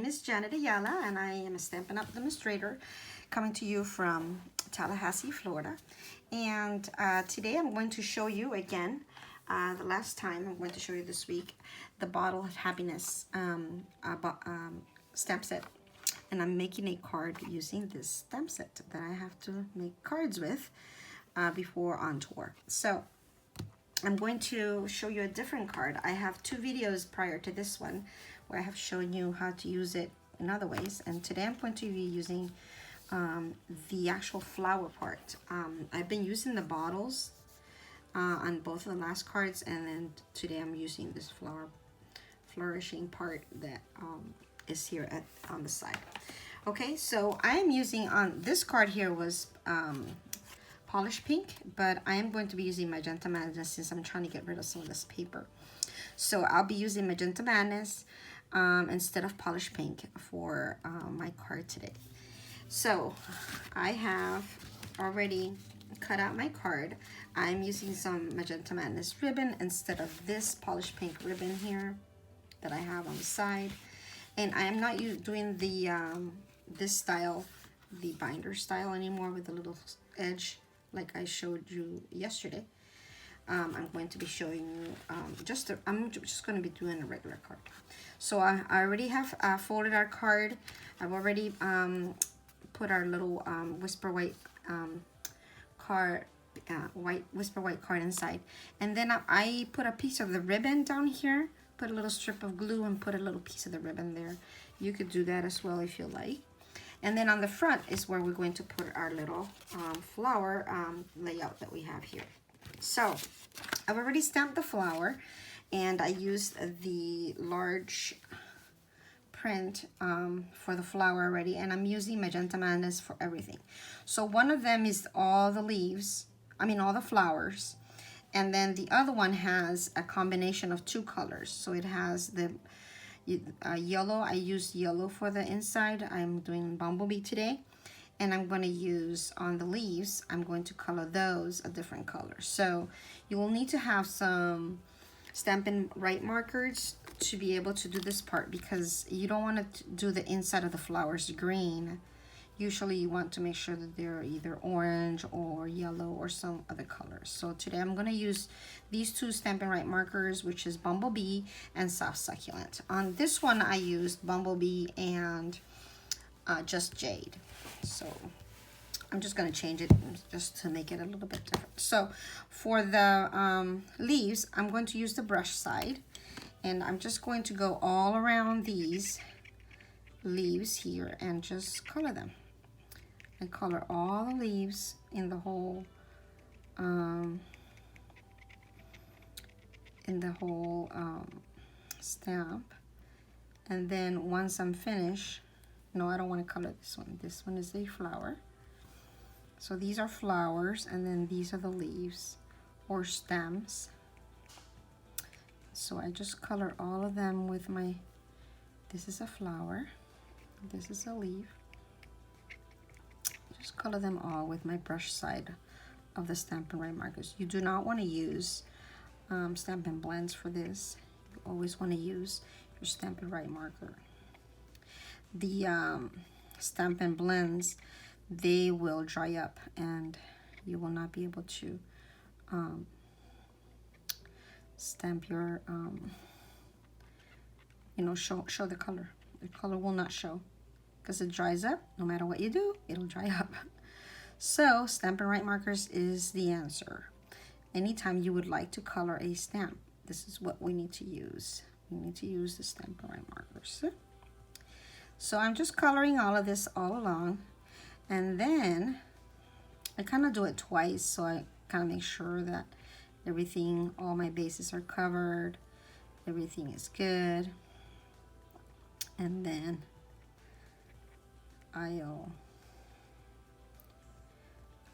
name is Janet Ayala, and I am a Stampin' Up! Demonstrator coming to you from Tallahassee, Florida. And today I'm going to show you again, the last time I'm going to show you this week, the Bottle of Happiness stamp set. And I'm making a card using this stamp set that I have to make cards with before on tour. So I'm going to show you a different card. I have two videos prior to this one where I have shown you how to use it in other ways, and today I'm going to be using the actual flower part. I've been using the bottles on both of the last cards, and then today I'm using this flourishing part that is here on the side. Okay, so I am using on this card here was Polish Pink, but I am going to be using Magenta Madness since I'm trying to get rid of some of this paper. So I'll be using Magenta Madness instead of Polish Pink for my card today. So I have already cut out my card. I'm using some Magenta Madness ribbon instead of this Polish Pink ribbon here that I have on the side. And I am not doing the this style, the binder style anymore with the little edge like I showed you yesterday. I'm going to be showing you I'm just going to be doing a regular card. So I already have folded our card. I've already put our little Whisper White card, Whisper White card inside. And then I put a piece of the ribbon down here, put a little strip of glue and put a little piece of the ribbon there. You could do that as well if you like. And then on the front is where we're going to put our little flower layout that we have here. So I've already stamped the flower, and I used the large print for the flower already, and I'm using Magenta Madness for everything. So one of them is all the leaves, all the flowers, and then the other one has a combination of two colors. So it has the yellow. I used yellow for the inside. I'm doing Bumblebee today, and I'm going to use on the leaves, I'm going to color those a different color. So you will need to have some Stampin' Right markers to be able to do this part, because you don't want to do the inside of the flowers green. Usually you want to make sure that they're either orange or yellow or some other colors. So today I'm going to use these two Stampin' Right markers, which is Bumblebee and Soft Succulent. On this one I used Bumblebee and Just Jade. So I'm just going to change it just to make it a little bit different. So for the leaves, I'm going to use the brush side, and I'm just going to go all around these leaves here and just color them. And color all the leaves in the whole stamp. And then once I'm finished, no, I don't want to color this one. This one is a flower. So these are flowers, and then these are the leaves or stems. So I just color all of them with my, this is a flower, this is a leaf. Just color them all with my brush side of the Stampin' Right markers. You do not want to use Stampin' Blends for this. You always want to use your Stampin' Right marker. The Stampin' Blends, they will dry up and you will not be able to stamp your, show the color. The color will not show because it dries up. No matter what you do, it'll dry up. So Stampin' Right markers is the answer. Anytime you would like to color a stamp, this is what we need to use. We need to use the Stampin' Right markers. So I'm just coloring all of this all along, and then I kind of do it twice, so I kind of make sure that everything, all my bases are covered, everything is good, and then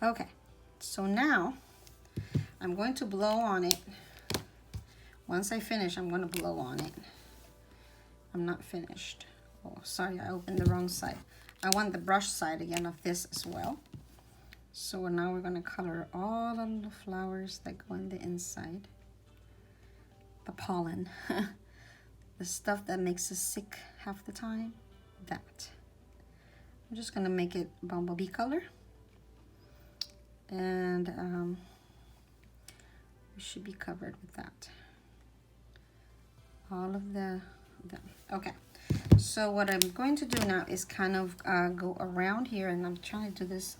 okay, so now I'm going to blow on it. Once I finish, I'm going to blow on it. I'm not finished. Oh, sorry, I opened the wrong side. I want the brush side again of this as well. So now we're going to color all of the flowers that go in the inside. The pollen. The stuff that makes us sick half the time. that. I'm just gonna make it bumblebee color. And we should be covered with that. All of them. Okay. So what I'm going to do now is kind of go around here, and I'm trying to do this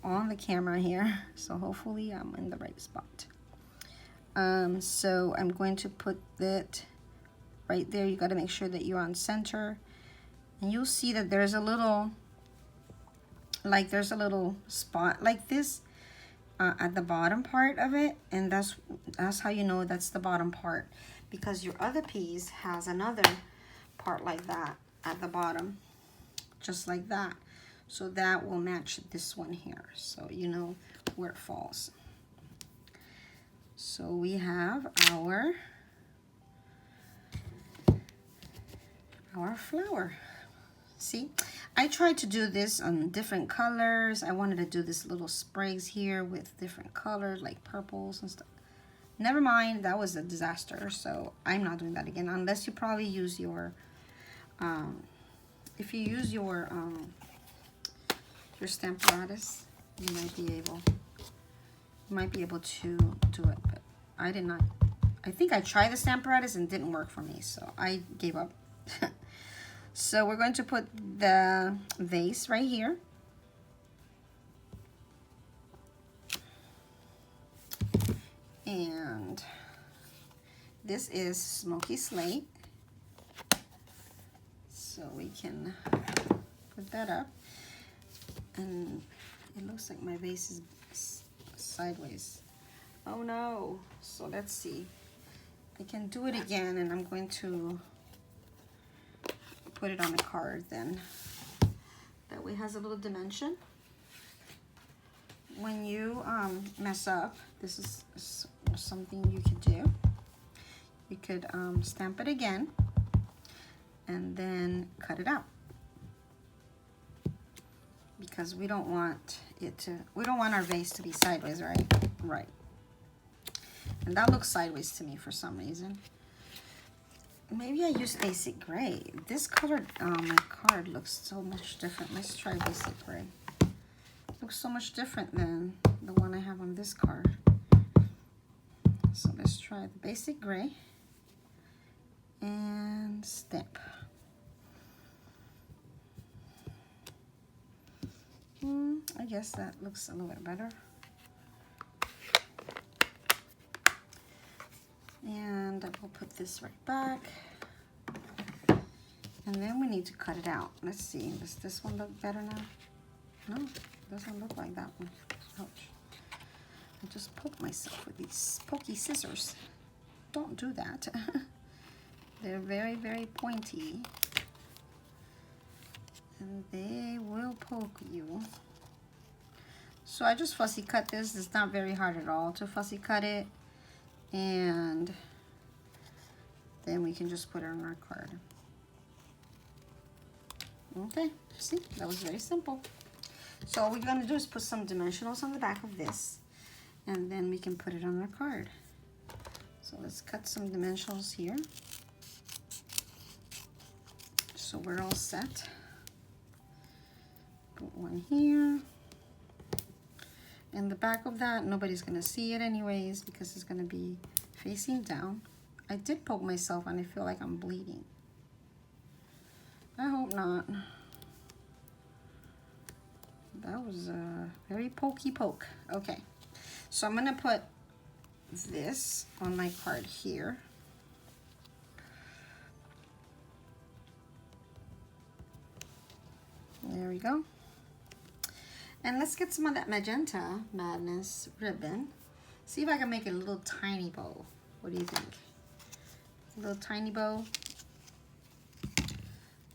on the camera here. So hopefully I'm in the right spot. So I'm going to put that right there. You got to make sure that you're on center. And you'll see that there's a little, spot like this at the bottom part of it. And that's how you know that's the bottom part. Because your other piece has another part like that at the bottom. Just like that. So that will match this one here. So you know where it falls. So we have our flower. See, I tried to do this on different colors. I wanted to do this little sprigs here with different colors like purples and stuff. Never mind, that was a disaster. So I'm not doing that again unless you probably use your, if you use your Stamparatus, you might be able to do it, but I did not. I think I tried the Stamparatus and it didn't work for me, so I gave up. So we're going to put the vase right here. And this is Smoky Slate. So we can put that up. And it looks like my vase is sideways. Oh no. So let's see. I can do it again, and I'm going to put it on a card then. That way it has a little dimension. When you mess up, this is something you could do. You could stamp it again and then cut it out. Because we don't want our vase to be sideways, right? Right. And that looks sideways to me for some reason. Maybe I use basic gray. This color on my card looks so much different. Let's try basic gray. Looks so much different than the one I have on this card. So let's try the basic gray and stamp. I guess that looks a little bit better. And I will put this right back. And then we need to cut it out. Let's see, does this one look better now? No, it doesn't look like that one. Ouch. I just poked myself with these pokey scissors. Don't do that. They're very, very pointy. And they will poke you. So I just fussy cut this. It's not very hard at all to fussy cut it. And then we can just put it on our card. Okay, see, that was very simple. So all we're going to do is put some dimensionals on the back of this, and then we can put it on our card. So let's cut some dimensionals here. So we're all set. Put one here. And the back of that, nobody's going to see it anyways because it's going to be facing down. I did poke myself and I feel like I'm bleeding. I hope not. That was a very pokey poke. Okay, so I'm going to put this on my card here. There we go. And let's get some of that Magenta Madness ribbon. See if I can make a little tiny bow. What do you think? A little tiny bow.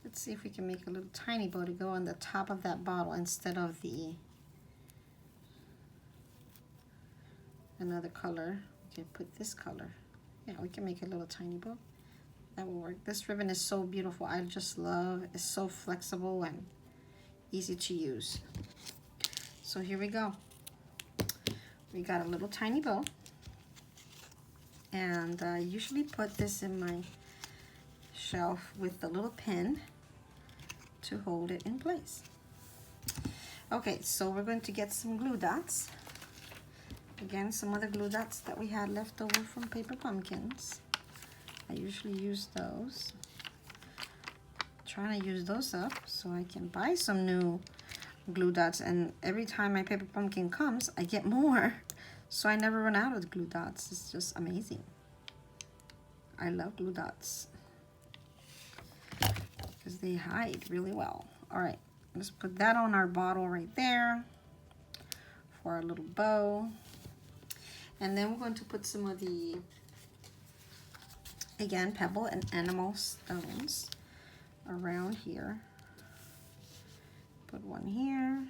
Let's see if we can make a little tiny bow to go on the top of that bottle instead of the another color. We can put this color. Yeah, we can make a little tiny bow. That will work. This ribbon is so beautiful. I just love it. It's so flexible and easy to use. So here we go. We got a little tiny bow. And I usually put this in my shelf with the little pin. to hold it in place. Okay, so we're going to get some glue dots. Again, some other glue dots that we had left over from Paper Pumpkins. I usually use those. Trying to use those up so I can buy some new glue dots, and every time my Paper Pumpkin comes, I get more. So I never run out of glue dots. It's just amazing. I love glue dots because they hide really well. All right, let's put that on our bottle right there for our little bow. And then we're going to put some of the, again, pebble and animal stones around here. Put one here.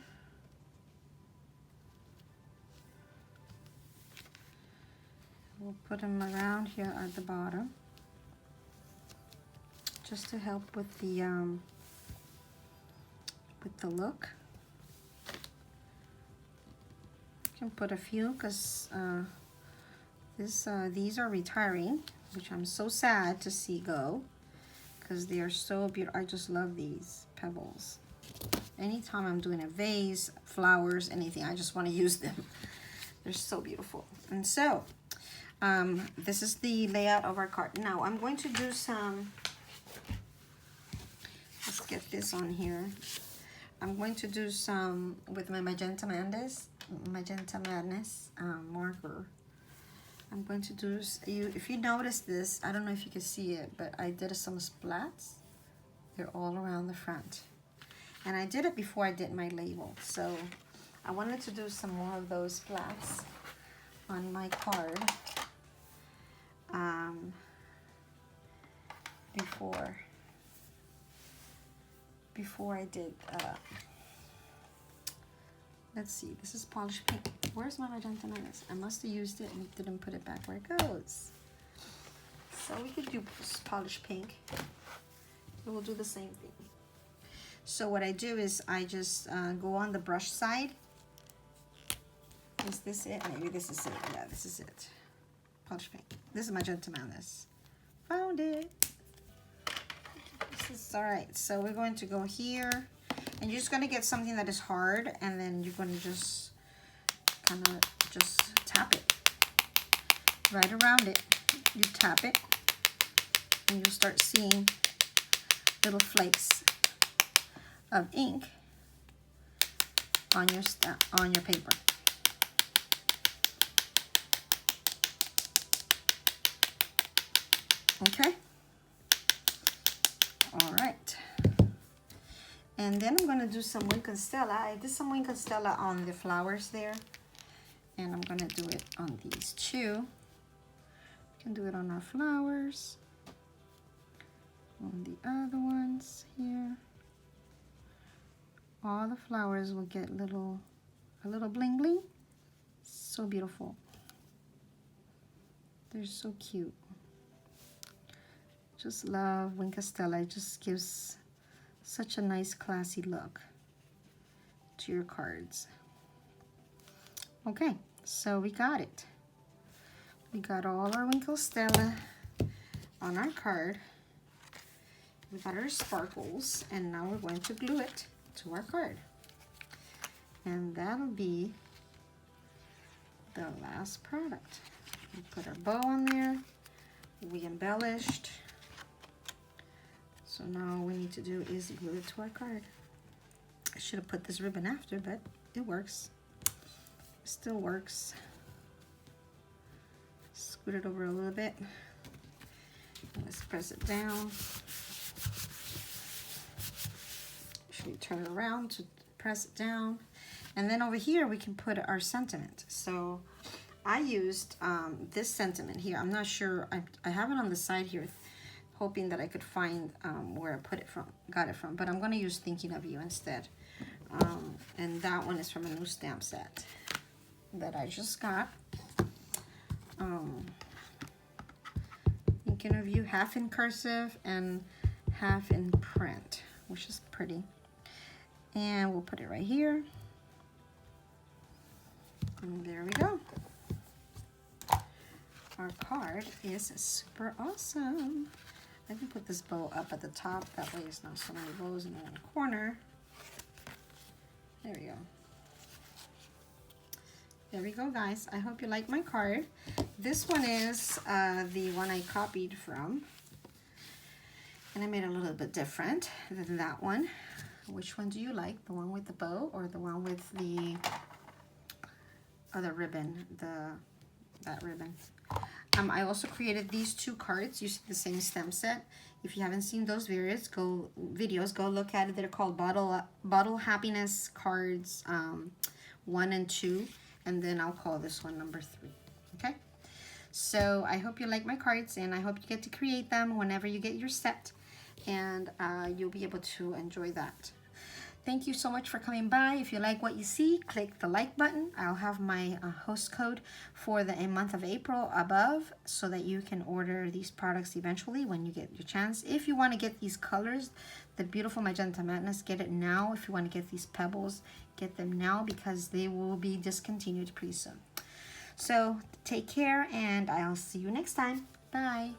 We'll put them around here at the bottom, just to help with the look. You can put a few because these are retiring, which I'm so sad to see go, because they are so beautiful. I just love these pebbles. Anytime I'm doing a vase, flowers, anything, I just want to use them. They're so beautiful. And so this is the layout of our card. Now I'm going to do some, let's get this on here. I'm going to do some with my Magenta Madness marker. I'm going to do, if you notice this, I don't know if you can see it, but I did some splats. They're all around the front. And I did it before I did my label. So I wanted to do some more of those splats on my card before I did, let's see, this is polished pink. Where's my Magenta Madness? I must have used it and didn't put it back where it goes. So we could do polished pink. We'll do the same thing. So what I do is I just go on the brush side. Is this it? Maybe this is it. Yeah, this is it. Polished pink. This is Magenta Madness. Found it. This is all right. So we're going to go here, and you're just going to get something that is hard, and then you're going to just kind of just tap it right around it. You tap it, and you'll start seeing little flakes of ink on your paper. Okay. All right. And then I'm going to do some Wink and Stella. I did some Wink and Stella on the flowers there, and I'm going to do it on these too. We can do it on our flowers, on the other ones here. All the flowers will get a little bling bling. So beautiful. They're so cute. Just love Wink and Stella. It just gives such a nice classy look to your cards. Okay, so we got it. We got all our Wink and Stella on our card. We got our sparkles, and now we're going to glue it to our card. And that'll be the last product. We put our bow on there. We embellished. So now all we need to do is glue it to our card. I should have put this ribbon after, but it works. It still works. Scoot it over a little bit. Let's press it down. Should turn it around to press it down. And then over here we can put our sentiment. So I used this sentiment here. I'm not sure, I have it on the side here, hoping that I could find where I got it from, but I'm going to use Thinking of You instead. And that one is from a new stamp set that I just got. Thinking of You, half in cursive and half in print, which is pretty. And we'll put it right here. And there we go. Our card is super awesome. I can put this bow up at the top. That way it's not so many bows in one corner. There we go. There we go, guys. I hope you like my card. This one is the one I copied from. And I made it a little bit different than that one. Which one do you like? The one with the bow or the one with the other ribbon? That ribbon. I also created these two cards using the same stem set. If you haven't seen those videos, go look at it. They're called Bottle Happiness cards 1 and 2, and then I'll call this one number 3. Okay. So I hope you like my cards, and I hope you get to create them whenever you get your set, and you'll be able to enjoy that. Thank you so much for coming by. If you like what you see, click the like button. I'll have my host code for the month of April above so that you can order these products eventually when you get your chance. If you want to get these colors, the beautiful Magenta Madness, get it now. If you want to get these pebbles, get them now because they will be discontinued pretty soon. So take care, and I'll see you next time. Bye.